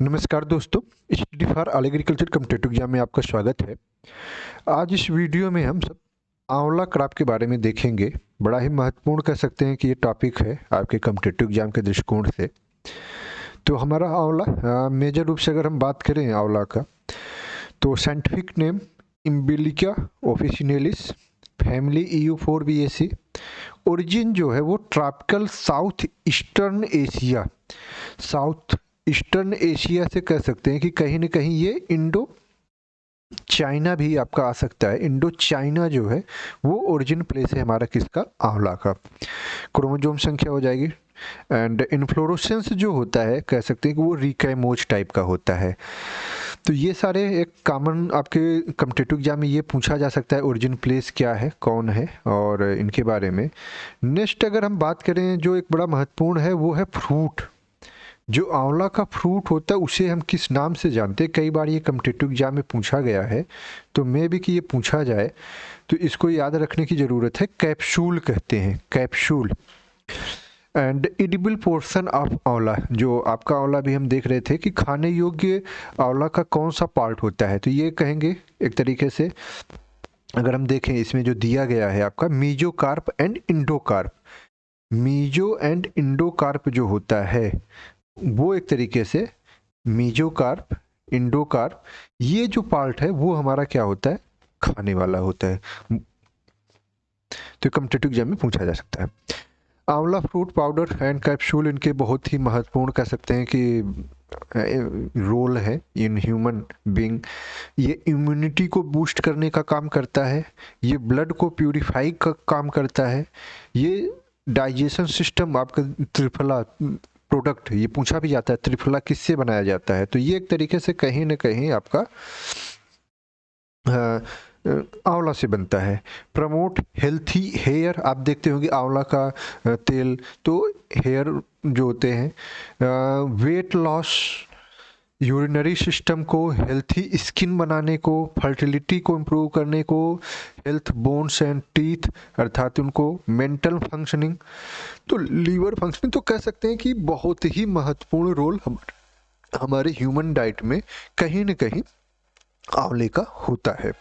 नमस्कार दोस्तों, study for all agriculture competitive exam में आपका स्वागत है। आज इस वीडियो में हम सब आंवला क्रॉप के बारे में देखेंगे। बड़ा ही महत्वपूर्ण कह सकते हैं कि ये टॉपिक है आपके कॉम्पिटिटिव एग्जाम के दृष्टिकोण से। तो हमारा आंवला मेजर रूप से अगर हम बात करें आंवला का, तो scientific name Emblica officinalis, family EU4BAC। Origin जो है वो tropical south eastern Asia, south eastern Asia से कह सकते हैं कि कहीं ना कहीं ये इंडो चाइना भी आपका आ सकता है। इंडो चाइना जो है वो ओरिजिन प्लेस है हमारा किसका, आंवला का। क्रोमोजोम संख्या हो जाएगी एंड इन्फ्लोरोसेंस जो होता है कह सकते हैं कि वो रिकाइमोज टाइप का होता है। तो ये सारे एक कॉमन आपके कॉम्पिटिटिव एग्जाम में ये पूछा जा सकता है, ओरिजिन प्लेस क्या है, कौन है और इनके बारे में। नेक्स्ट अगर हम बात करें जो एक बड़ा महत्वपूर्ण है वो है फ्रूट। जो आंवला का फ्रूट होता है उसे हम किस नाम से जानते हैं, कई बार ये कॉम्पिटिटिव एग्जाम में पूछा गया है, तो मे भी कि ये पूछा जाए तो इसको याद रखने की ज़रूरत है। कैप्सूल कहते हैं, capsule. And edible portion of आंवला, जो आपका आंवला भी हम देख रहे थे कि खाने योग्य आंवला का कौन सा पार्ट होता है, तो ये कहेंगे एक तरीके से अगर हम देखें इसमें जो दिया गया है आपका mesocarp and endocarp. Meso and endocarp जो होता है वो एक तरीके से मीजोकार्प, इंडोकार्प, ये जो पार्ट है वो हमारा क्या होता है, खाने वाला होता है। तो कॉम्पिटिटिव एग्जाम में पूछा जा सकता है। आंवला फ्रूट पाउडर एंड कैप्सूल इनके बहुत ही महत्वपूर्ण कह सकते हैं कि रोल है इन ह्यूमन बीइंग। ये इम्यूनिटी को बूस्ट करने का काम करता है, ये ब्लड को प्यूरिफाई का काम करता है, ये डाइजेशन सिस्टम आपका त्रिफला प्रोडक्ट, ये पूछा भी जाता है त्रिफला किससे बनाया जाता है, तो ये एक तरीके से कहीं ना कहीं आपका आंवला से बनता है। प्रमोट हेल्थी हेयर, आप देखते होंगे आंवला का तेल, तो हेयर जो होते हैं। वेट लॉस, यूरिनरी सिस्टम को, हेल्थी स्किन बनाने को, फर्टिलिटी को इम्प्रूव करने को, हेल्थ बोन्स एंड टीथ अर्थात उनको, मेंटल फंक्शनिंग, तो लीवर फंक्शनिंग, तो कह सकते हैं कि बहुत ही महत्वपूर्ण रोल हमारे ह्यूमन डाइट में कहीं ना कहीं आंवले का होता है।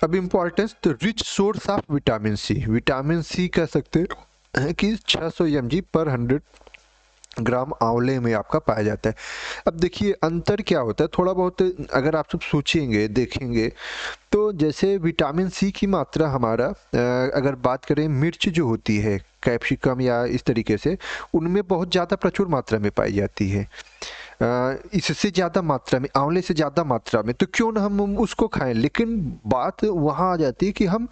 अब इम्पॉर्टेंस, तो rich source of vitamin C, vitamin C कह सकते हैं कि 600 mg पर 100 ग्राम आंवले में आपका पाया जाता है। अब देखिए अंतर क्या होता है, थोड़ा बहुत अगर आप सब सोचेंगे देखेंगे तो जैसे विटामिन सी की मात्रा हमारा अगर बात करें मिर्च जो होती है, कैप्सिकम या इस तरीके से, उनमें बहुत ज़्यादा प्रचुर मात्रा में पाई जाती है। इससे ज़्यादा मात्रा में, आंवले से ज़्यादा मात्रा में, तो क्यों ना हम उसको खाएं। लेकिन बात वहाँ आ जाती है कि हम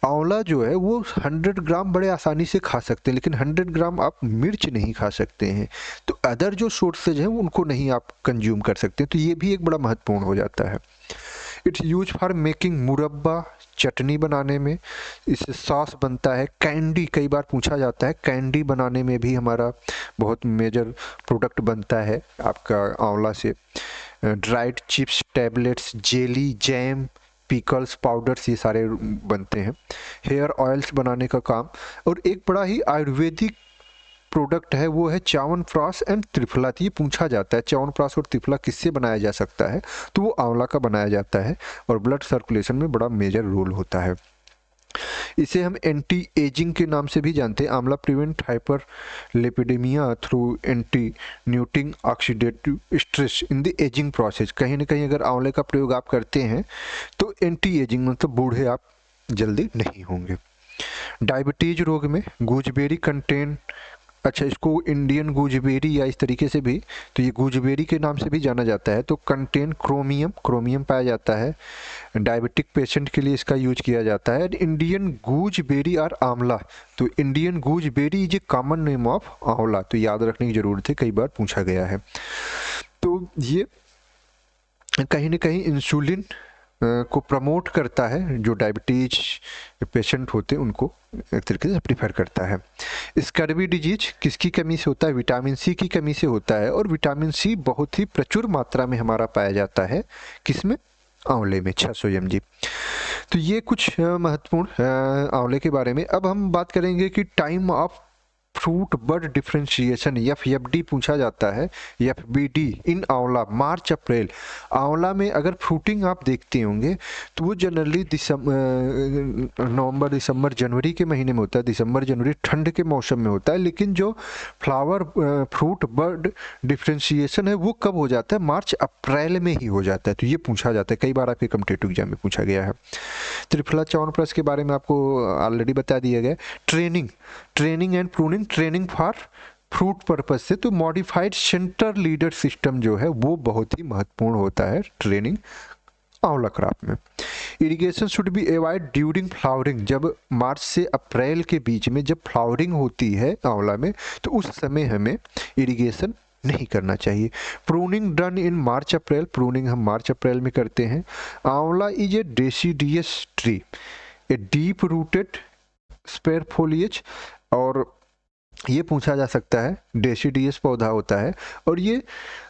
आंवला जो है वो 100 ग्राम बड़े आसानी से खा सकते हैं, लेकिन 100 ग्राम आप मिर्च नहीं खा सकते हैं। तो अदर जो सोर्सेज हैं उनको नहीं आप कंज्यूम कर सकते, तो ये भी एक बड़ा महत्वपूर्ण हो जाता है। इट्स यूज फॉर मेकिंग मुरब्बा, चटनी बनाने में, इससे सॉस बनता है। कैंडी कई बार पूछा जाता है, कैंडी बनाने में भी हमारा बहुत मेजर प्रोडक्ट बनता है आपका आंवला से। Dried chips, tablets, jelly, jam, pickles, powders, ये सारे बनते हैं। हेयर ऑयल्स बनाने का काम। और एक बड़ा ही आयुर्वेदिक प्रोडक्ट है वो है च्यवनप्राश एंड त्रिफला। ये पूछा जाता है च्यवनप्राश और त्रिफला किससे बनाया जा सकता है, तो वो आंवला का बनाया जाता है और ब्लड सर्कुलेशन में बड़ा मेजर रोल होता है। इसे हम एंटी एजिंग के नाम से भी जानते हैं। Aonla prevent hyperlipidemia through attenuating oxidative stress in the ageing process. कहीं ना कहीं अगर आंवले का प्रयोग आप करते हैं तो एंटी एजिंग मतलब बूढ़े आप जल्दी नहीं होंगे। डायबिटीज रोग में गूजबेरी कंटेन, अच्छा इसको इंडियन गूजबेरी या इस तरीके से भी, तो ये गूजबेरी के नाम से भी जाना जाता है, तो कंटेन क्रोमियम, क्रोमियम पाया जाता है। डायबिटिक पेशेंट के लिए इसका यूज किया जाता है। इंडियन गूजबेरी और आंवला, तो Indian gooseberry is a common name of आंवला, तो याद रखने की जरूरत है, कई बार पूछा गया है। तो ये कहीं ना कहीं इंसुलिन को प्रमोट करता है, जो डायबिटीज पेशेंट होते हैं उनको एक तरीके से प्रीफर करता है। स्कर्वी डिजीज किसकी कमी से होता है, विटामिन सी की कमी से होता है, और विटामिन सी बहुत ही प्रचुर मात्रा में हमारा पाया जाता है किसमें, आंवले में, 600 mg। तो ये कुछ महत्वपूर्ण आंवले के बारे में। अब हम बात करेंगे कि time of fruit bud differentiation FFD पूछा जाता है, FBD इन आंवला मार्च अप्रैल। आंवला में अगर फ्रूटिंग आप देखते होंगे तो वो जनरली नवंबर दिसंबर जनवरी के महीने में होता है। दिसंबर जनवरी ठंड के मौसम में होता है, लेकिन जो फ्लावर फ्रूट बड डिफ्रेंशिएशन है वो कब हो जाता है? मार्च अप्रैल में ही हो जाता है। तो ये पूछा जाता है, कई बार आपके कॉम्पिटिटिव एग्जाम में पूछा गया है। त्रिफला च्यवनप्राश के बारे में आपको ऑलरेडी बता दिया गया। Training and pruning, training for fruit purpose से तो मॉडिफाइड सेंटर लीडर सिस्टम जो है वो बहुत ही महत्वपूर्ण होता है ट्रेनिंग आंवला क्रॉप में। Irrigation should be avoid during flowering, जब मार्च से अप्रैल के बीच में जब फ्लावरिंग होती है आंवला में तो उस समय हमें इरिगेशन नहीं करना चाहिए। Pruning done in March April, pruning हम मार्च अप्रैल में करते हैं। Amla is a deciduous tree, a deep rooted spare foliage, और ये पूछा जा सकता है डेसिडियस पौधा होता है और ये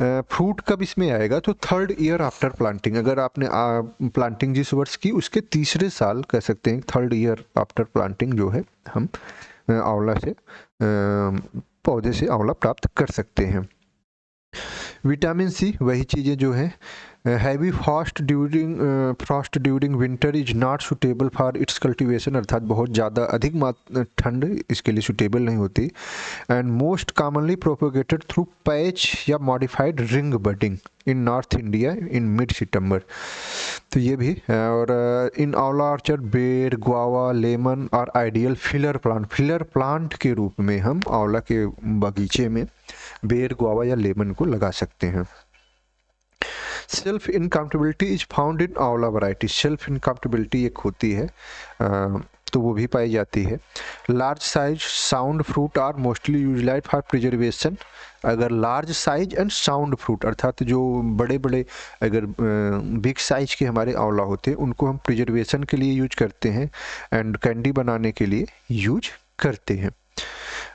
फ्रूट कब इसमें आएगा? तो 3rd ईयर आफ्टर प्लांटिंग। अगर आपने प्लांटिंग जिस वर्ष की उसके तीसरे साल कह सकते हैं 3rd ईयर आफ्टर प्लांटिंग जो है हम आंवला से पौधे से आंवला प्राप्त कर सकते हैं। विटामिन सी वही चीज़ें जो है। Heavy Frost during winter is not suitable for its cultivation, अर्थात बहुत ज़्यादा अधिक ठंड इसके लिए सुटेबल नहीं होती। And most commonly propagated through patch या modified ring budding in north India in mid September. तो ये भी और in aonla orchard ber guava lemon और आइडियल फिलर प्लांट के रूप में हम आंवला के बगीचे में बेर गुआवा या लेमन को लगा सकते हैं। Self incompatibility is found in आंवला वैरायटी, सेल्फ इनकम्पेटिबिलिटी एक होती है तो वो भी पाई जाती है। Large size sound fruit are mostly utilised for preservation, अगर large size and sound fruit अर्थात जो बड़े बड़े अगर बिग साइज के हमारे आंवला होते हैं उनको हम प्रिजर्वेशन के लिए यूज करते हैं एंड कैंडी बनाने के लिए यूज करते हैं।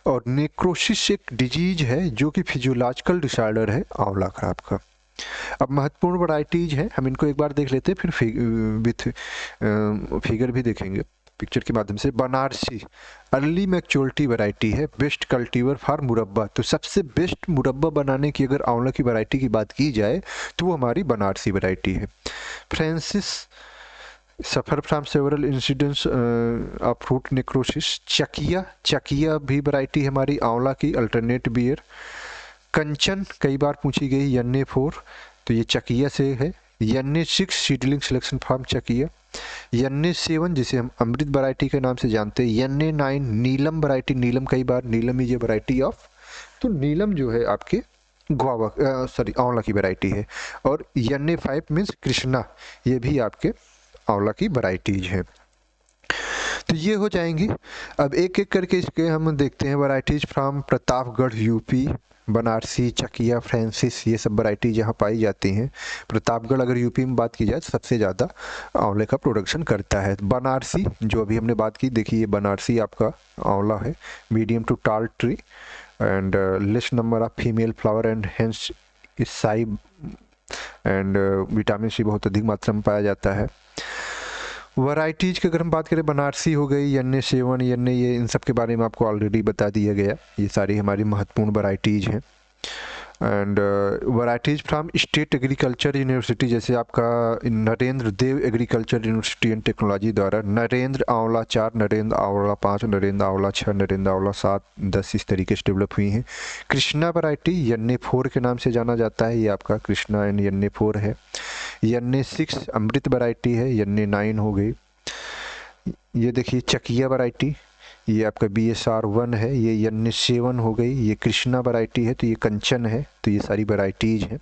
और नेक्रोसिस एक डिजीज है जो कि फिजियोलॉजिकल डिसऑर्डर है आंवला क्रॉप का। अब महत्वपूर्ण वैरायटीज हैं, हम इनको एक बार देख लेते हैं, फिर विथ फिगर भी देखेंगे पिक्चर के माध्यम से। बनारसी अर्ली मैच्योरिटी वैरायटी है, बेस्ट कल्टीवर फॉर मुरब्बा। तो सबसे बेस्ट मुरब्बा बनाने की अगर आंवला की वैरायटी की बात की जाए तो वो हमारी बनारसी वैरायटी है। Francis suffer from several incidents of fruit necrosis. Chakiya भी वैरायटी हमारी आंवला की, अल्टरनेट बियर। कंचन कई बार पूछी गई, यन्ने 4 तो ये चकिया से है। यन्ने 6 सीडलिंग सिलेक्शन फार्म चकिया। यन्ने 7 जिसे हम अमृत वैरायटी के नाम से जानते हैं। यन्ने 9 नीलम वैरायटी, नीलम कई बार नीलम इज ए वैरायटी ऑफ, तो नीलम जो है आपके गुआवा आंवला की वैरायटी है। और यन्ने 5 मीन्स कृष्णा, ये भी आपके आंवला की वैरायटीज है। तो ये हो जाएंगी। अब एक एक करके इसके हम देखते हैं varieties from Pratapgarh UP. Banarasi, Chakiya, Francis ये सब वैरायटी जहाँ पाई जाती हैं। प्रतापगढ़ अगर यूपी में बात की जाए तो सबसे ज़्यादा आंवले का प्रोडक्शन करता है। बनारसी जो अभी हमने बात की, देखिए ये बनारसी आपका आंवला है, मीडियम टू टाल tree and less number of female flower and hence इस साई एंड विटामिन सी बहुत अधिक मात्रा में पाया जाता है। वैरायटीज़ की अगर हम बात करें, बनारसी हो गई, यन्ने 7, यन्ने ये, इन सब के बारे में आपको ऑलरेडी बता दिया गया। ये सारी हमारी महत्वपूर्ण वैरायटीज़ हैं। And varieties from state agriculture university, जैसे आपका नरेंद्र देव एग्रीकल्चर यूनिवर्सिटी एंड टेक्नोलॉजी द्वारा नरेंद्र आंवला 4, नरेंद्र आंवला 5, नरेंद्र आंवला 6, नरेंद्र आंवला 7, 10 इस तरीके से डेवलप हुई हैं। कृष्णा वैरायटी यन्ने 4 के नाम से जाना जाता है, ये आपका कृष्णा एंड यन्ने 4 है। यन्ने 6 अमृत वैरायटी है, यन्ने 9 हो गई। ये देखिए चकिया वैरायटी, ये आपका BSR 1 है, ये यन्ने 7 हो गई। ये कृष्णा वैरायटी है, तो ये कंचन है। तो ये सारी वैरायटीज हैं।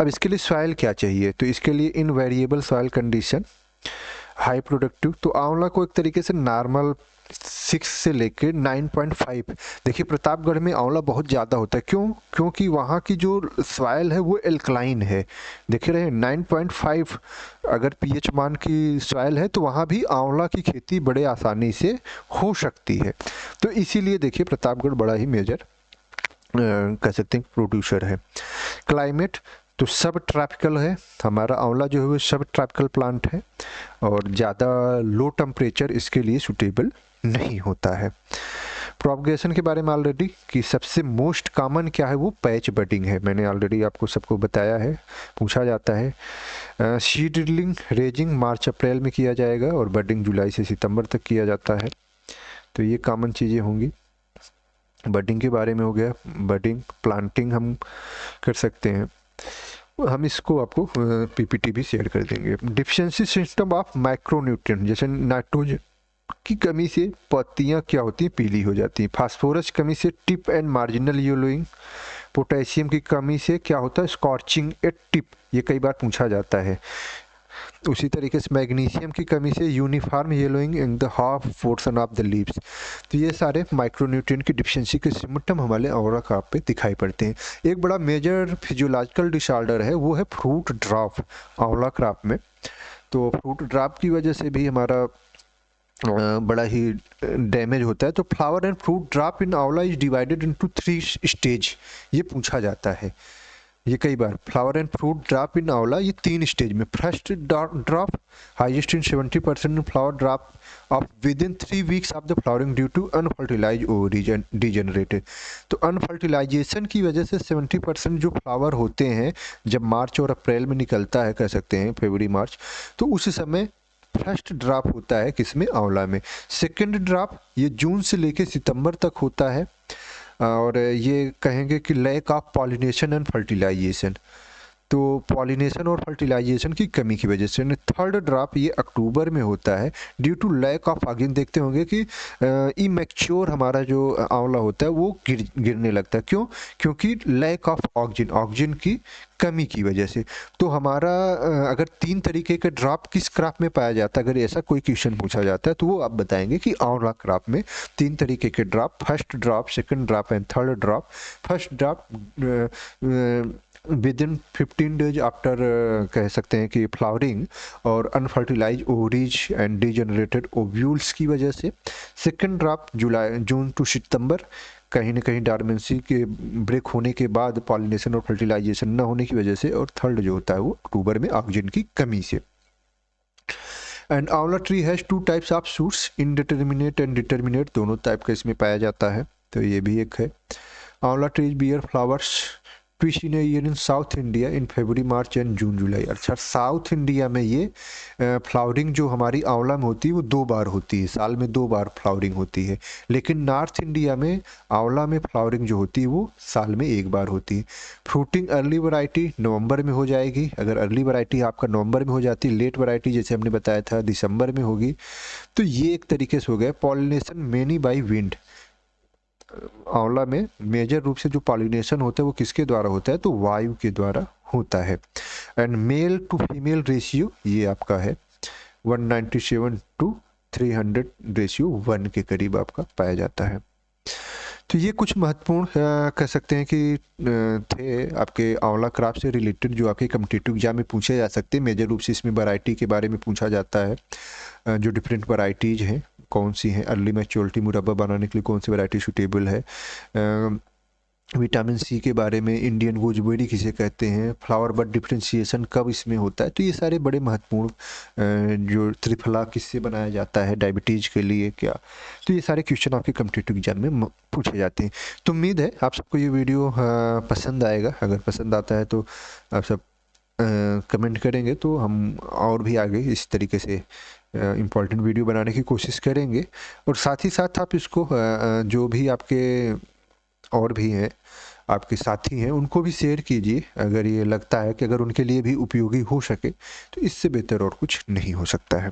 अब इसके लिए सॉइल क्या चाहिए, तो इसके लिए in variable soil condition, high productive. तो आंवला को एक तरीके से नॉर्मल 6 से लेके 9.5, देखिए प्रतापगढ़ में आंवला बहुत ज़्यादा होता है, क्योंकि वहाँ की जो सॉइल है वो एल्कलाइन है। देख रहे हैं 9.5 अगर pH मान की सॉइल है तो वहाँ भी आंवला की खेती बड़े आसानी से हो सकती है। तो इसीलिए देखिए प्रतापगढ़ बड़ा ही मेजर कह सकते हैं प्रोड्यूसर है। क्लाइमेट तो सब ट्रॉपिकल है, हमारा आंवला जो है वो सब ट्रॉपिकल प्लांट है और ज़्यादा लो टेम्परेचर इसके लिए सूटेबल नहीं होता है। प्रोपगेशन के बारे में ऑलरेडी कि सबसे मोस्ट कॉमन क्या है, वो पैच बडिंग है, मैंने ऑलरेडी आपको सबको बताया है, पूछा जाता है। सीड ड्रिलिंग रेजिंग मार्च अप्रैल में किया जाएगा और बडिंग जुलाई से सितंबर तक किया जाता है। तो ये कॉमन चीज़ें होंगी। बडिंग के बारे में हो गया। बडिंग प्लांटिंग हम कर सकते हैं, हम इसको आपको पीपीटी भी शेयर कर देंगे। डिफिशिएंसी सिस्टम ऑफ माइक्रोन्यूट्रिएंट, जैसे नाइट्रोजन की कमी से पत्तियां क्या होती हैं, पीली हो जाती हैं। फास्फोरस कमी से tip and marginal yellowing. Potassium की कमी से क्या होता है, स्कॉर्चिंग एट टिप, ये कई बार पूछा जाता है। उसी तरीके से मैग्नीशियम की कमी से uniform yellowing in the half portion of the leaves. तो ये सारे माइक्रोन्यूट्रिएंट की डिफिशिएंसी के सिम्टम हमारे आंवला क्रॉप पे दिखाई पड़ते हैं। एक बड़ा मेजर फिजियोलॉजिकल डिसऑर्डर है, वो है फ्रूट ड्रॉप आंवला क्रॉप में। तो फ्रूट ड्रॉप की वजह से भी हमारा बड़ा ही डैमेज होता है। तो flower and fruit drop in आंवला इज डिवाइडेड इनटू 3 स्टेज, ये पूछा जाता है। ये कई बार flower and fruit drop in aonla ये 3 स्टेज में। First drop highest in 70% in flower drop of within 3 weeks of the flowering due to unfertilise ovary degenerated. तो अनफर्टिलाइजेशन की वजह से 70% जो फ्लावर होते हैं जब मार्च और अप्रैल में निकलता है, कह सकते हैं फरवरी मार्च, तो उस समय फर्स्ट ड्रॉप होता है किसमें, आंवला में। सेकंड ड्रॉप ये जून से लेके सितंबर तक होता है और ये कहेंगे कि lack of pollination and fertilization, तो पॉलिनेशन और फर्टिलाइजेशन की कमी की वजह से। थर्ड ड्रॉप ये अक्टूबर में होता है due to lack of oxygen. देखते होंगे कि इमैच्योर हमारा जो आंवला होता है वो गिरने लगता है। क्यों? क्योंकि लैक ऑफ ऑक्सीजन की कमी की वजह से। तो हमारा अगर 3 तरीके के ड्रॉप किस क्रॉप में पाया जाता है, अगर ऐसा कोई क्वेश्चन पूछा जाता है तो वो आप बताएंगे कि आंवला क्रॉप में 3 तरीके के drop, first drop, second drop and third drop. First drop with in 15 days after कह सकते हैं कि फ्लावरिंग और unfertilised ovaries and degenerated ovules की वजह से। सेकंड ड्रॉप जून टू सितंबर, कहीं ना कहीं डॉर्मेंसी के ब्रेक होने के बाद पॉलिनेशन और फर्टिलाइजेशन न होने की वजह से। और थर्ड जो होता है वो अक्टूबर में ऑक्सीजन की कमी से। एंड आंवला tree has 2 types of shoots, indeterminate and determinate, दोनों टाइप का इसमें पाया जाता है। तो ये भी एक है। Aonla trees bear flowers twice in year in south India in February March and June July. अच्छा, साउथ इंडिया में ये फ्लावरिंग जो हमारी आंवला में होती है वो 2 बार होती है, साल में 2 बार फ्लावरिंग होती है। लेकिन नॉर्थ इंडिया में आंवला में फ्लावरिंग जो होती है वो साल में 1 बार होती है। फ्रूटिंग अर्ली वैरायटी नवंबर में हो जाएगी, अगर अर्ली वैरायटी आपका नवंबर में हो जाती है, लेट वैरायटी जैसे हमने बताया था दिसंबर में होगी। तो ये एक तरीके से हो गया। पॉलिनेशन मेनी बाई विंड, आंवला में मेजर रूप से जो पॉलिनेशन होता है वो किसके द्वारा होता है, तो वायु के द्वारा होता है। And male to female ratio ये आपका है 197 टू 300 रेशियो 1 के करीब आपका पाया जाता है। तो ये कुछ महत्वपूर्ण कह सकते हैं कि थे आपके आंवला क्रॉप से रिलेटेड जो आपके कॉम्पिटिटिव एग्जाम में पूछे जा सकते हैं। मेजर रूप से इसमें वैरायटी के बारे में पूछा जाता है, जो डिफरेंट वैरायटीज़ हैं कौन सी हैं, अर्ली मैच्योरिटी मुरब्बा बनाने के लिए कौन सी वैरायटी सूटेबल है, विटामिन सी के बारे में, इंडियन गोजबेरी किसे कहते हैं, फ्लावर बड डिफ्रेंशिएशन कब इसमें होता है। तो ये सारे बड़े महत्वपूर्ण जो त्रिफला किससे बनाया जाता है, डायबिटीज़ के लिए क्या। तो ये सारे क्वेश्चन आपके कॉम्पिटिटिव एग्जाम में पूछे जाते हैं। तो उम्मीद है आप सबको ये वीडियो पसंद आएगा। अगर पसंद आता है तो आप सब कमेंट करेंगे तो हम और भी आगे इस तरीके से इम्पॉर्टेंट वीडियो बनाने की कोशिश करेंगे। और साथ ही साथ आप इसको जो भी आपके और भी हैं आपके साथी हैं उनको भी शेयर कीजिए, अगर ये लगता है कि अगर उनके लिए भी उपयोगी हो सके तो इससे बेहतर और कुछ नहीं हो सकता है।